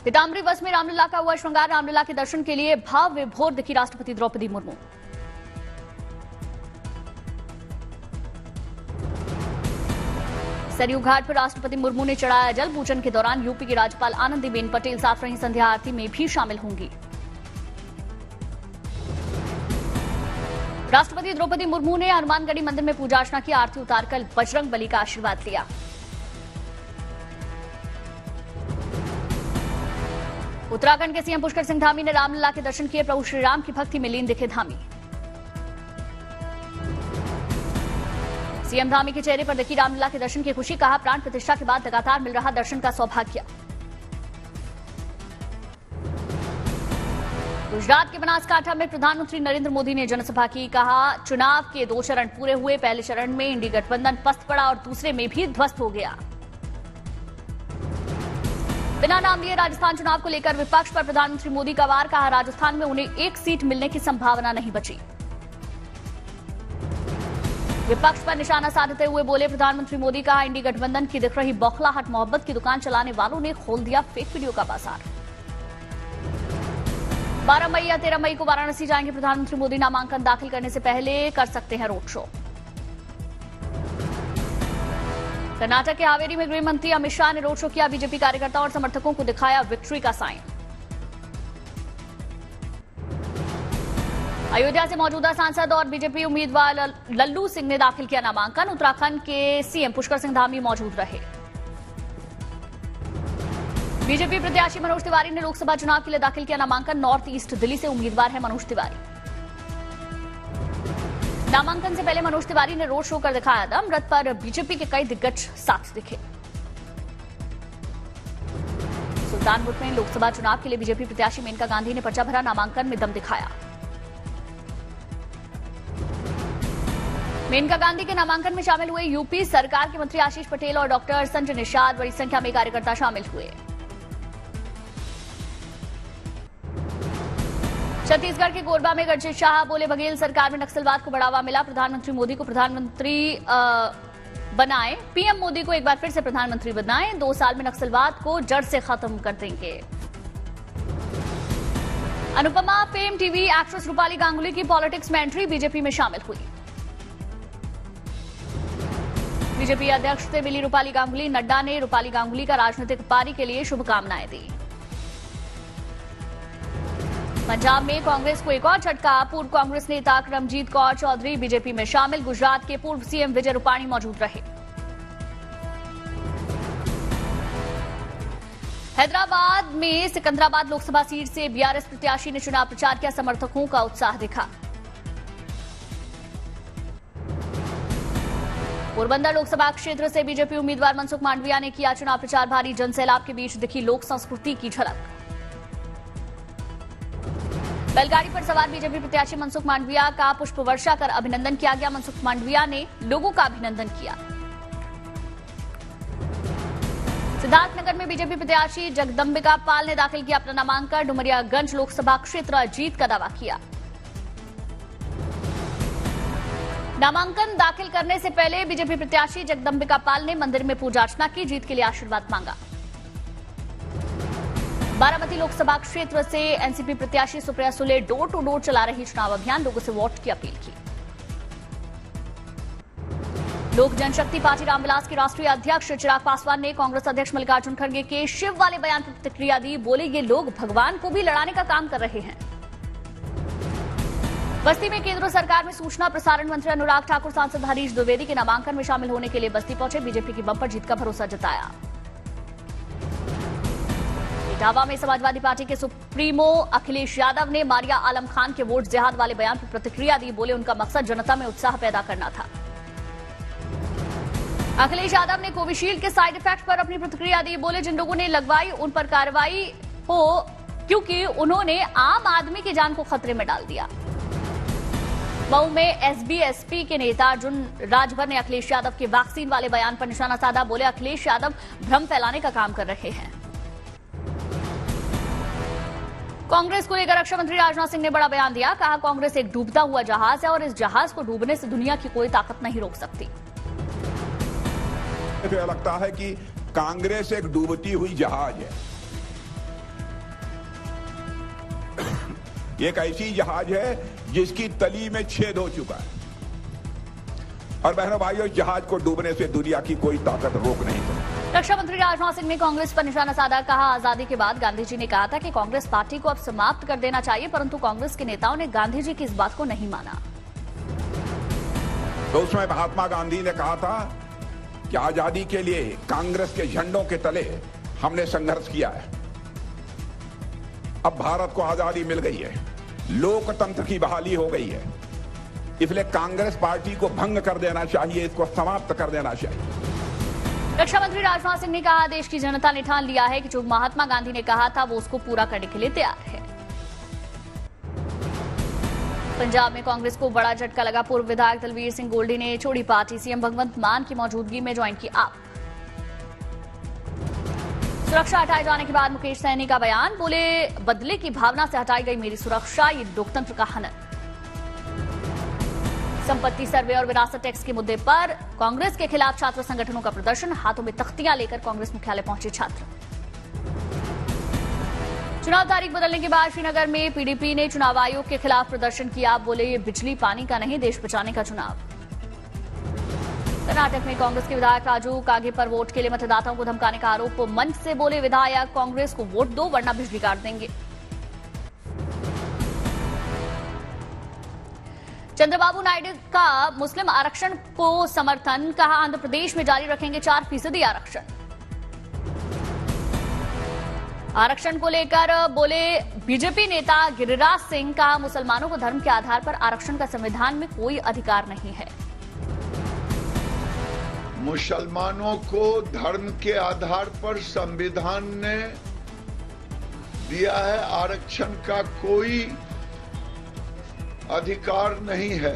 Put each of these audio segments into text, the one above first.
पीताम्बरी बस में रामलला का हुआ श्रृंगार। रामलला के दर्शन के लिए भाव विभोर दिखी राष्ट्रपति द्रौपदी मुर्मू। सरयू घाट पर राष्ट्रपति मुर्मू ने चढ़ाया जल। पूजन के दौरान यूपी की राज्यपाल आनंदीबेन पटेल साथ रही संध्या आरती में भी शामिल होंगी। राष्ट्रपति द्रौपदी मुर्मू ने हनुमानगढ़ी मंदिर में पूजा अर्चना की। आरती उतारकर बजरंग बली का आशीर्वाद लिया। उत्तराखंड के सीएम पुष्कर सिंह धामी ने रामलला के दर्शन किए। प्रभु श्रीराम की भक्ति में लीन दिखे धामी। सीएम धामी के चेहरे पर दिखी रामलला के दर्शन की खुशी। कहा, प्राण प्रतिष्ठा के बाद लगातार मिल रहा दर्शन का सौभाग्य। गुजरात के बनासकांठा में प्रधानमंत्री नरेंद्र मोदी ने जनसभा की। कहा, चुनाव के 2 चरण पूरे हुए। पहले चरण में इंडी गठबंधन पस्त पड़ा और दूसरे में भी ध्वस्त हो गया। बिना नाम लिए राजस्थान चुनाव को लेकर विपक्ष पर प्रधानमंत्री मोदी का वार। कहा, राजस्थान में उन्हें 1 सीट मिलने की संभावना नहीं बची। विपक्ष पर निशाना साधते हुए बोले प्रधानमंत्री मोदी। कहा, इंडी गठबंधन की दिख रही बौखलाहट मोहब्बत की दुकान चलाने वालों ने खोल दिया फेक वीडियो का बाजार। 12 मई या 13 मई को वाराणसी जाएंगे प्रधानमंत्री मोदी। नामांकन दाखिल करने से पहले कर सकते हैं रोड शो। कर्नाटक के हावेरी में गृह मंत्री अमित शाह ने रोड शो किया। बीजेपी कार्यकर्ताओं और समर्थकों को दिखाया विक्ट्री का साइन। अयोध्या से मौजूदा सांसद और बीजेपी उम्मीदवार लल्लू सिंह ने दाखिल किया नामांकन। उत्तराखंड के सीएम पुष्कर सिंह धामी मौजूद रहे। बीजेपी प्रत्याशी मनोज तिवारी ने लोकसभा चुनाव के लिए दाखिल किया नामांकन। नॉर्थ ईस्ट दिल्ली से उम्मीदवार है मनोज तिवारी। नामांकन से पहले मनोज तिवारी ने रोड शो कर दिखाया दम। रथ पर बीजेपी के कई दिग्गज साथ दिखे। सुल्तानपुर में लोकसभा चुनाव के लिए बीजेपी प्रत्याशी मेनका गांधी ने पर्चा भरा। नामांकन में दम दिखाया। मेनका गांधी के नामांकन में शामिल हुए यूपी सरकार के मंत्री आशीष पटेल और डॉक्टर संजय निषाद। बड़ी संख्या में कार्यकर्ता शामिल हुए। छत्तीसगढ़ के कोरबा में गरजीत शाह बोले, बघेल सरकार में नक्सलवाद को बढ़ावा मिला। प्रधानमंत्री मोदी को प्रधानमंत्री बनाएं। पीएम मोदी को एक बार फिर से प्रधानमंत्री बनाएं। 2 साल में नक्सलवाद को जड़ से खत्म कर देंगे। Anupama fame TV actress Rupali Ganguly की पॉलिटिक्स में एंट्री। बीजेपी में शामिल हुई। बीजेपी अध्यक्ष से मिली रूपाली गांगुली। नड्डा ने रूपाली गांगुली का राजनीतिक पारी के लिए शुभकामनाएं दी। पंजाब में कांग्रेस को एक और झटका। पूर्व कांग्रेस नेता करमजीत कौर चौधरी बीजेपी में शामिल। गुजरात के पूर्व सीएम विजय रूपाणी मौजूद रहे। हैदराबाद में सिकंदराबाद लोकसभा सीट से बीआरएस प्रत्याशी ने चुनाव प्रचार किया। समर्थकों का उत्साह दिखा। पोरबंदर लोकसभा क्षेत्र से बीजेपी उम्मीदवार मनसुख मांडविया ने किया चुनाव प्रचार। भारी जनसैलाब के बीच दिखी लोक संस्कृति की झलक। बैलगाड़ी पर सवार बीजेपी प्रत्याशी मनसुख मांडविया का पुष्प वर्षा कर अभिनंदन किया गया। मनसुख मांडविया ने लोगों का अभिनंदन किया। सिद्धार्थनगर में बीजेपी प्रत्याशी जगदंबिका पाल ने दाखिल किया अपना नामांकन। डुमरियागंज लोकसभा क्षेत्र जीत का दावा किया। नामांकन दाखिल करने से पहले बीजेपी प्रत्याशी जगदंबिका पाल ने मंदिर में पूजा अर्चना की। जीत के लिए आशीर्वाद मांगा। बारामती लोकसभा क्षेत्र से एनसीपी प्रत्याशी Supriya Sule door to door चला रही चुनाव अभियान। लोगों से वोट की अपील की। लोक जनशक्ति पार्टी रामविलास के राष्ट्रीय अध्यक्ष चिराग पासवान ने कांग्रेस अध्यक्ष मल्लिकार्जुन खड़गे के शिव वाले बयान पर प्रतिक्रिया दी। बोले, ये लोग भगवान को भी लड़ाने का काम कर रहे हैं। बस्ती में केंद्र सरकार में सूचना प्रसारण मंत्री अनुराग ठाकुर सांसद हरीश द्विवेदी के नामांकन में शामिल होने के लिए बस्ती पहुंचे। बीजेपी की बम्पर जीत का भरोसा जताया। इटावा में समाजवादी पार्टी के सुप्रीमो अखिलेश यादव ने मारिया आलम खान के वोट जिहाद वाले बयान पर प्रतिक्रिया दी। बोले, उनका मकसद जनता में उत्साह पैदा करना था। अखिलेश यादव ने कोविशील्ड के साइड इफेक्ट पर अपनी प्रतिक्रिया दी। बोले, जिन लोगों ने लगवाई उन पर कार्रवाई हो, क्योंकि उन्होंने आम आदमी की जान को खतरे में डाल दिया। मऊ में एसबीएसपी के नेता अर्जुन राजभर ने अखिलेश यादव के वैक्सीन वाले बयान पर निशाना साधा। बोले, अखिलेश यादव भ्रम फैलाने का काम कर रहे हैं। कांग्रेस को लेकर रक्षा मंत्री राजनाथ सिंह ने बड़ा बयान दिया। कहा, कांग्रेस एक डूबता हुआ जहाज है और इस जहाज को डूबने से दुनिया की कोई ताकत नहीं रोक सकती। मुझे लगता है कि कांग्रेस एक डूबती हुई जहाज है ये एक ऐसी जहाज है जिसकी तली में छेद हो चुका है। और बहनों भाइयों, जहाज को डूबने से दुनिया की कोई ताकत रोक नहीं सकती। रक्षा मंत्री राजनाथ सिंह ने कांग्रेस पर निशाना साधा। कहा, आजादी के बाद गांधी जी ने कहा था कि कांग्रेस पार्टी को अब समाप्त कर देना चाहिए, परंतु कांग्रेस के नेताओं ने गांधी जी की इस बात को नहीं माना। तो उसमें महात्मा गांधी ने कहा था कि आजादी के लिए कांग्रेस के झंडों के तले हमने संघर्ष किया है। अब भारत को आजादी मिल गई है, लोकतंत्र की बहाली हो गई है, इसलिए कांग्रेस पार्टी को भंग कर देना चाहिए, इसको समाप्त कर देना चाहिए। रक्षा मंत्री राजनाथ सिंह ने कहा, देश की जनता ने ठान लिया है कि जो महात्मा गांधी ने कहा था वो उसको पूरा करने के लिए तैयार है। पंजाब में कांग्रेस को बड़ा झटका लगा। पूर्व विधायक दलवीर सिंह गोल्डी ने छोड़ी पार्टी। सीएम भगवंत मान की मौजूदगी में ज्वाइन की आप। सुरक्षा हटाए जाने के बाद मुकेश सैनी का बयान। बोले, बदले की भावना से हटाई गई मेरी सुरक्षा, ये लोकतंत्र का हनन। संपत्ति सर्वे और विरासत टैक्स के मुद्दे पर कांग्रेस के खिलाफ छात्र संगठनों का प्रदर्शन। हाथों में तख्तियां लेकर कांग्रेस मुख्यालय पहुंचे छात्र। चुनाव तारीख बदलने के बाद श्रीनगर में पीडीपी ने चुनाव आयोग के खिलाफ प्रदर्शन किया। बोले, ये बिजली पानी का नहीं, देश बचाने का चुनाव। कर्नाटक में कांग्रेस के विधायक राजू कागे पर वोट के लिए मतदाताओं को धमकाने का आरोप। मंच से बोले विधायक, कांग्रेस को वोट दो वरना बिजली काट देंगे। चंद्रबाबू नायडू का मुस्लिम आरक्षण को समर्थन। कहा, आंध्र प्रदेश में जारी रखेंगे 4% आरक्षण। आरक्षण को लेकर बोले बीजेपी नेता गिरिराज सिंह। कहा, मुसलमानों को धर्म के आधार पर आरक्षण का संविधान में कोई अधिकार नहीं है। मुसलमानों को धर्म के आधार पर संविधान ने दिया है, आरक्षण का कोई अधिकार नहीं है।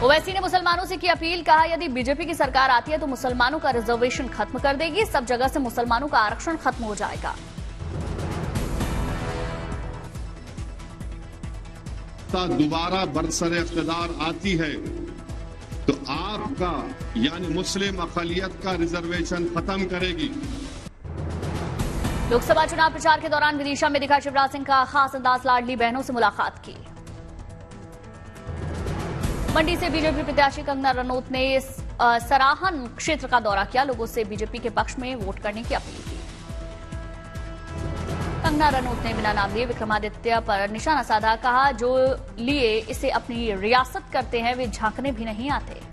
ओवैसी ने मुसलमानों से की अपील। कहा, यदि बीजेपी की सरकार आती है तो मुसलमानों का रिजर्वेशन खत्म कर देगी, सब जगह से मुसलमानों का आरक्षण खत्म हो जाएगा। दोबारा बरसर इख्तिदार आती है तो आपका यानी मुस्लिम अक़लियत का रिजर्वेशन खत्म करेगी। लोकसभा चुनाव प्रचार के दौरान विदिशा में दिखा शिवराज सिंह का खास अंदाज। लाडली बहनों से मुलाकात की। मंडी से बीजेपी प्रत्याशी कंगना रनौत ने सराहन क्षेत्र का दौरा किया। लोगों से बीजेपी के पक्ष में वोट करने की अपील की। कंगना रनौत ने बिना नाम लिए विक्रमादित्य पर निशाना साधा। कहा, जो लिए इसे अपनी रियासत करते हैं वे झांकने भी नहीं आते।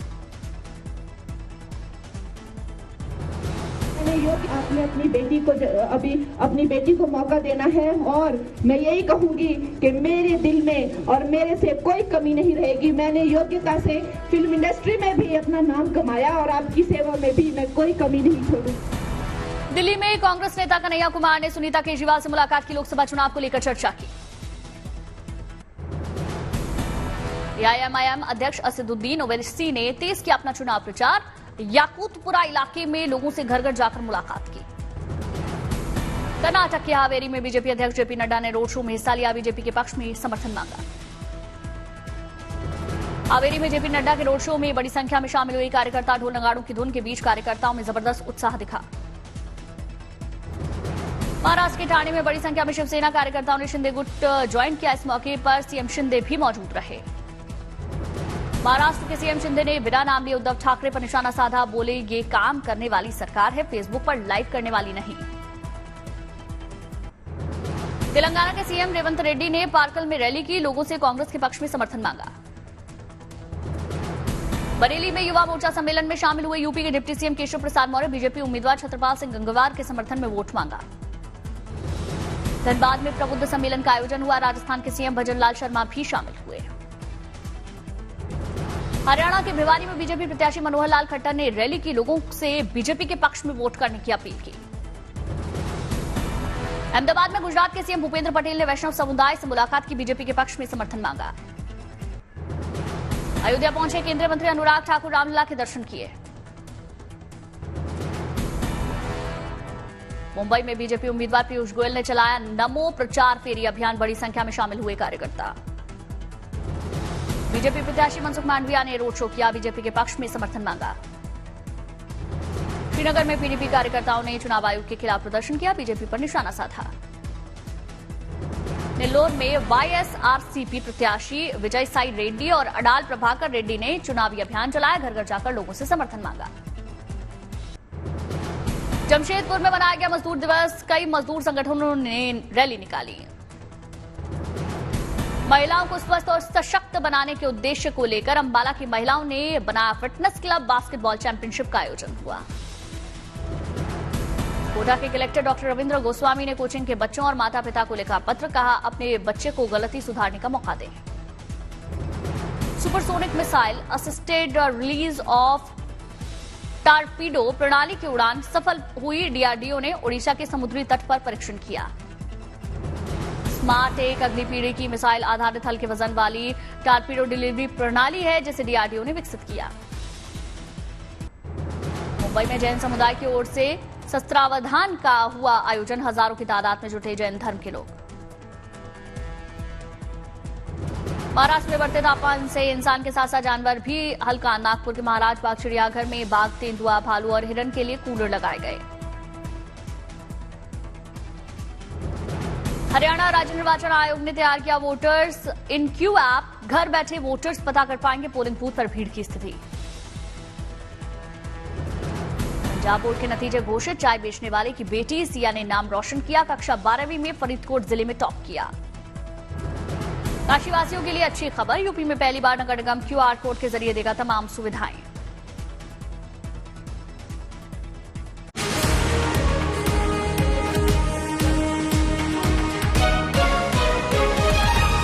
आपने अपनी बेटी को अभी अपनी बेटी को मौका देना है और मैं यही कहूंगी कि मेरे दिल में और मेरे से कोई कमी नहीं रहेगी। मैंने योग्यता से फिल्म इंडस्ट्री में भी अपना नाम कमाया और आपकी सेवा में भी मैं कोई कमी नहीं छोड़ू। दिल्ली में कांग्रेस नेता कन्हैया कुमार ने सुनीता केजरीवाल से मुलाकात की। लोकसभा चुनाव को लेकर चर्चा की। एआईएमआईएम अध्यक्ष असदुद्दीन ओवैसी ने तेज किया अपना चुनाव प्रचार। याकूतपुरा इलाके में लोगों से घर घर जाकर मुलाकात की। कर्नाटक के हावेरी में बीजेपी अध्यक्ष जेपी नड्डा ने रोड शो में हिस्सा लिया। बीजेपी के पक्ष में समर्थन मांगा। हावेरी में जेपी नड्डा के रोड शो में बड़ी संख्या में शामिल हुए कार्यकर्ता। ढोल नगाड़ों की धुन के बीच कार्यकर्ताओं में जबरदस्त उत्साह दिखा। महाराष्ट्र के ठाणे में बड़ी संख्या में शिवसेना कार्यकर्ताओं ने शिंदे गुट ज्वाइन किया। इस मौके पर सीएम शिंदे भी मौजूद रहे। महाराष्ट्र के सीएम शिंदे ने बिना नाम लिए उद्धव ठाकरे पर निशाना साधा। बोले, ये काम करने वाली सरकार है, फेसबुक पर लाइव करने वाली नहीं। तेलंगाना के सीएम रेवंत रेड्डी ने पार्कल में रैली की। लोगों से कांग्रेस के पक्ष में समर्थन मांगा। बरेली में युवा मोर्चा सम्मेलन में शामिल हुए यूपी के deputy CM Keshav Prasad Maurya. BJP उम्मीदवार छत्रपाल सिंह गंगवार के समर्थन में वोट मांगा। धनबाद में प्रबुद्ध सम्मेलन का आयोजन हुआ। राजस्थान के सीएम भजनलाल शर्मा भी शामिल हुए। हरियाणा के भिवानी में बीजेपी प्रत्याशी मनोहर लाल खट्टर ने रैली की। लोगों से बीजेपी के पक्ष में वोट करने की अपील की। अहमदाबाद में गुजरात के सीएम भूपेंद्र पटेल ने वैष्णव समुदाय से मुलाकात की। बीजेपी के पक्ष में समर्थन मांगा। अयोध्या पहुंचे केंद्रीय मंत्री अनुराग ठाकुर। रामलला के दर्शन किए। मुंबई में बीजेपी उम्मीदवार पीयूष गोयल ने चलाया नमो प्रचार फेरी अभियान। बड़ी संख्या में शामिल हुए कार्यकर्ता। बीजेपी प्रत्याशी मनसुख मांडविया ने रोड शो किया। बीजेपी के पक्ष में समर्थन मांगा। श्रीनगर में पीडीपी कार्यकर्ताओं ने चुनाव आयोग के खिलाफ प्रदर्शन किया। बीजेपी पर निशाना साधा। नेल्लोर में वाईएसआरसीपी प्रत्याशी विजय साई रेड्डी और अडाल प्रभाकर रेड्डी ने चुनावी अभियान चलाया, घर घर जाकर लोगों से समर्थन मांगा। जमशेदपुर में मनाया गया मजदूर दिवस, कई मजदूर संगठनों ने रैली निकाली। महिलाओं को स्वस्थ और सशक्त बनाने के उद्देश्य को लेकर अंबाला की महिलाओं ने बनाया फिटनेस क्लब, बास्केटबॉल चैंपियनशिप का आयोजन हुआ। कोटा के कलेक्टर डॉक्टर रविंद्र गोस्वामी ने कोचिंग के बच्चों और माता पिता को लिखा पत्र, कहा अपने बच्चे को गलती सुधारने का मौका दें। Supersonic missile assisted release of torpedo प्रणाली की उड़ान सफल हुई, डीआरडीओ ने ओडिशा के समुद्री तट पर परीक्षण किया। स्मार्ट एक अगली पीढ़ी की मिसाइल आधारित हल्के वजन वाली टारपीडो डिलीवरी प्रणाली है, जिसे डीआरडीओ ने विकसित किया। मुंबई में जैन समुदाय की ओर से शस्त्रावधान का हुआ आयोजन, हजारों की तादाद में जुटे जैन धर्म के लोग। महाराष्ट्र में बढ़ते तापमान से इंसान के साथ साथ जानवर भी हल्का, नागपुर के महाराज बाग चिड़ियाघर में बाघ, तेंदुआ, भालू और हिरन के लिए कूलर लगाए गए। हरियाणा राज्य निर्वाचन आयोग ने तैयार किया वोटर्स इन क्यू ऐप, घर बैठे वोटर्स पता कर पाएंगे पोलिंग बूथ पर भीड़ की स्थिति। पंजाब बोर्ड के नतीजे घोषित, चाय बेचने वाले की बेटी सिया ने नाम रोशन किया, कक्षा 12वीं में फरीदकोट जिले में टॉप किया। काशीवासियों के लिए अच्छी खबर, यूपी में पहली बार नगर निगम क्यूआर कोड के जरिए देगा तमाम सुविधाएं।